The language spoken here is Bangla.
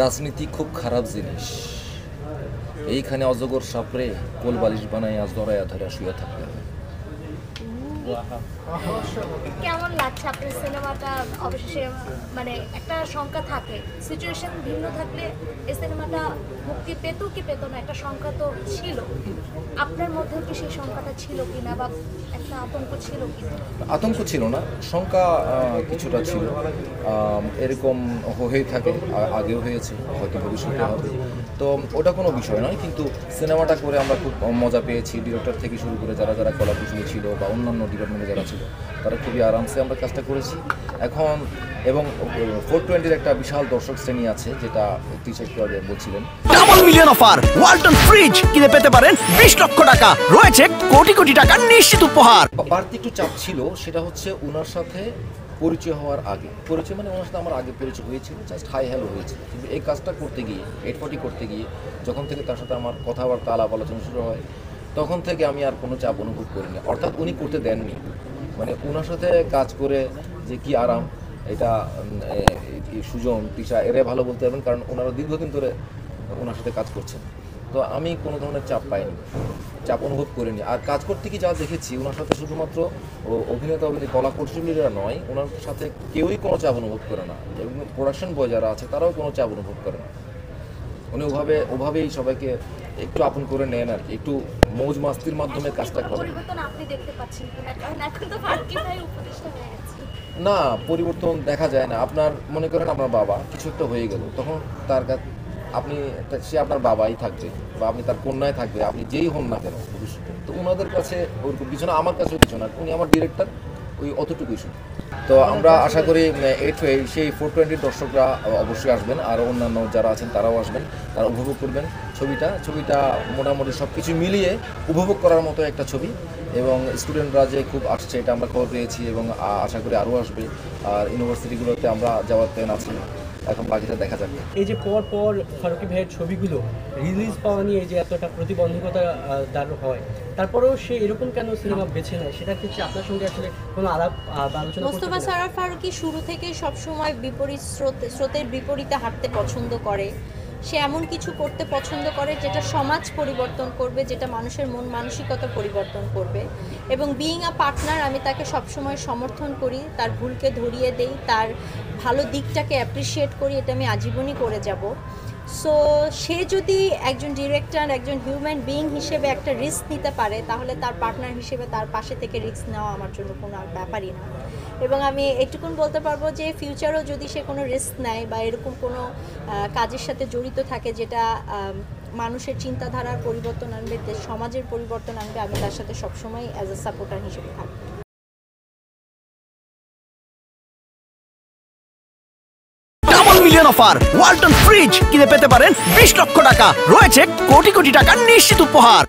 রাজনীতি খুব খারাপ জিনিস। এইখানে অজগর সাপড়ে কোল বালিশ বানাইয়া জড়াইয়া ধরে শুয়ে থাকবে। কেমন লাগছে আপনার সিনেমাটা? অবশেষে মানে একটা শঙ্কা থাকে, সিচুয়েশন ভিন্ন থাকলে এই সিনেমাটা মুক্তি পেত কি পেত না, একটা শঙ্কা তো ছিল। আপনার মধ্যেও কি সেই শঙ্কাটা ছিল কিনা, বা একটা আতঙ্ক ছিল কিনা? আতঙ্ক ছিল না, শঙ্কা কিছুটা ছিল। এরকম হয়েই থাকে, আগেও হয়েছে, হয়তো ভবিষ্যতে হবে, তো ওটা কোনো বিষয় নয়। কিন্তু সিনেমাটা করে আমরা খুব মজা পেয়েছি। ডিরেক্টর থেকে শুরু করে যারা যারা কলাকুশলী ছিল বা অন্যান্য ডিপার্টমেন্টে যারা ছিল, তারা খুবই আরামসে আমরা কাজটা করেছি এখন। এবং 420-র একটা বিশাল দর্শক শ্রেণী আছে, যেটা টিচার বলছিলেন। Double million offer Walton fridge কিনে পেতে পারেন 20 লক্ষ টাকা, রয়েছে কোটি কোটি টাকার নিশ্চিত উপহার। বাড়তি একটু চাপ ছিল, সেটা হচ্ছে ওনার সাথে পরিচয় হওয়ার আগে। পরিচয় মানে ওনার সাথে আমার আগে পরিচয় হয়েছিল, জাস্ট হাই হ্যালো হয়েছিল। কিন্তু এই কাজটা করতে গিয়ে 840 করতে গিয়ে যখন থেকে তার সাথে আমার কথাবার্তা আলাপ আলোচনা শুরু হয়, তখন থেকে আমি আর কোনো চাপ অনুভব করিনি। অর্থাৎ উনি করতে দেননি, মানে ওনার সাথে কাজ করে যে কি আরাম, এটা সুজন তিশা এরাই ভালো বলতে পারবেন, কারণ ওনারা দীর্ঘদিন ধরে ওনার সাথে কাজ করছেন। তো আমি কোনো ধরনের চাপ পাইনি, চাপ অনুভব করিনি। আর কাজ করতে কি যা দেখেছি, ওনার সাথে শুধুমাত্র অভিনেতা কলা কৌশলীরা নয়, ওনার সাথে কেউই কোনো চাপ অনুভব করে না। এবং প্রোডাকশন বয় যারা আছে তারাও কোনো চাপ অনুভব করে না। উনি ওভাবেই সবাইকে একটু আপন করে নেন আর কি, একটু মৌজ মাস্তির মাধ্যমে কাজটা করেন। পরিবর্তন আপনি দেখতে পাচ্ছেন কিনা? কারণ এখন তো ফারুকী ভাই উপদেষ্টা হয়ে গেছে। না, পরিবর্তন দেখা যায় না। আপনার মনে করেন আপনার বাবা কিছু একটা হয়ে গেল, তখন তার কাছে সে আপনার বাবাই থাকবে বা আপনি তার কন্যায় থাকবে, আপনি যেই হন না কেন ভবিষ্যতে। তো ওনাদের কাছে ওরকম কিছু না, আমার কাছেও কিছু না। উনি আমার ডিরেক্টর, ওই অতটুকুই শুধু। তো আমরা আশা করি সেই 420-র দর্শকরা অবশ্যই আসবেন, আর অন্যান্য যারা আছেন তারাও আসবেন, তারা উপভোগ করবেন ছবিটা মোটামুটি সব কিছু মিলিয়ে উপভোগ করার মতো একটা ছবি। এবং স্টুডেন্টরা যে খুব আসছে, এটা আমরা খবর পেয়েছি, এবং আশা করি আরও আসবে। আর ইউনিভার্সিটিগুলোতে আমরা যাওয়ার প্ল্যান আছে, এখন বাকিটা দেখা যাবে। এই যে পর ফারুকী ভাইয়ের ছবিগুলো রিলিজ পাওয়া নিয়ে যে এতটা প্রতিবন্ধকতা দাঁড় হয়, তারপরেও সে এরকম কেন সিনেমা বেছে নেয়, সেটা ক্ষেত্রে আপনার সঙ্গে আসলে কোনো আলাপ আলোচনা করতে মোস্তফা সরোয়ার ফারুকী শুরু থেকে সবসময় বিপরীত স্রোতের বিপরীতে হাঁটতে পছন্দ করে। সে এমন কিছু করতে পছন্দ করে যেটা সমাজ পরিবর্তন করবে, যেটা মানুষের মন মানসিকতা পরিবর্তন করবে। এবং বিইং আ পার্টনার, আমি তাকে সবসময় সমর্থন করি, তার ভুলকে ধরিয়ে দেই, তার ভালো দিকটাকে অ্যাপ্রিসিয়েট করি। এটা আমি আজীবনই করে যাব। সো সে যদি একজন ডিরেক্টর, একজন হিউম্যান বিইং হিসেবে একটা রিস্ক নিতে পারে, তাহলে তার পার্টনার হিসেবে তার পাশে থেকে রিস্ক নেওয়া আমার জন্য কোনো ব্যাপারই না। এবং আমি এটুকুন বলতে পারবো যে ফিউচারও যদি সে কোনো রিস্ক নেয় বা এরকম কোনো কাজের সাথে জড়িত থাকে যেটা মানুষের চিন্তাধারার পরিবর্তন আনবে, সমাজের পরিবর্তন আনবে, আমি তার সাথে সবসময় অ্যাজ এ সাপোর্টার হিসেবে থাকবো। Double million offer Walton fridge কিনে পেতে পারেন 20 লক্ষ টাকা, রয়েছে কোটি কোটি টাকার নিশ্চিত উপহার।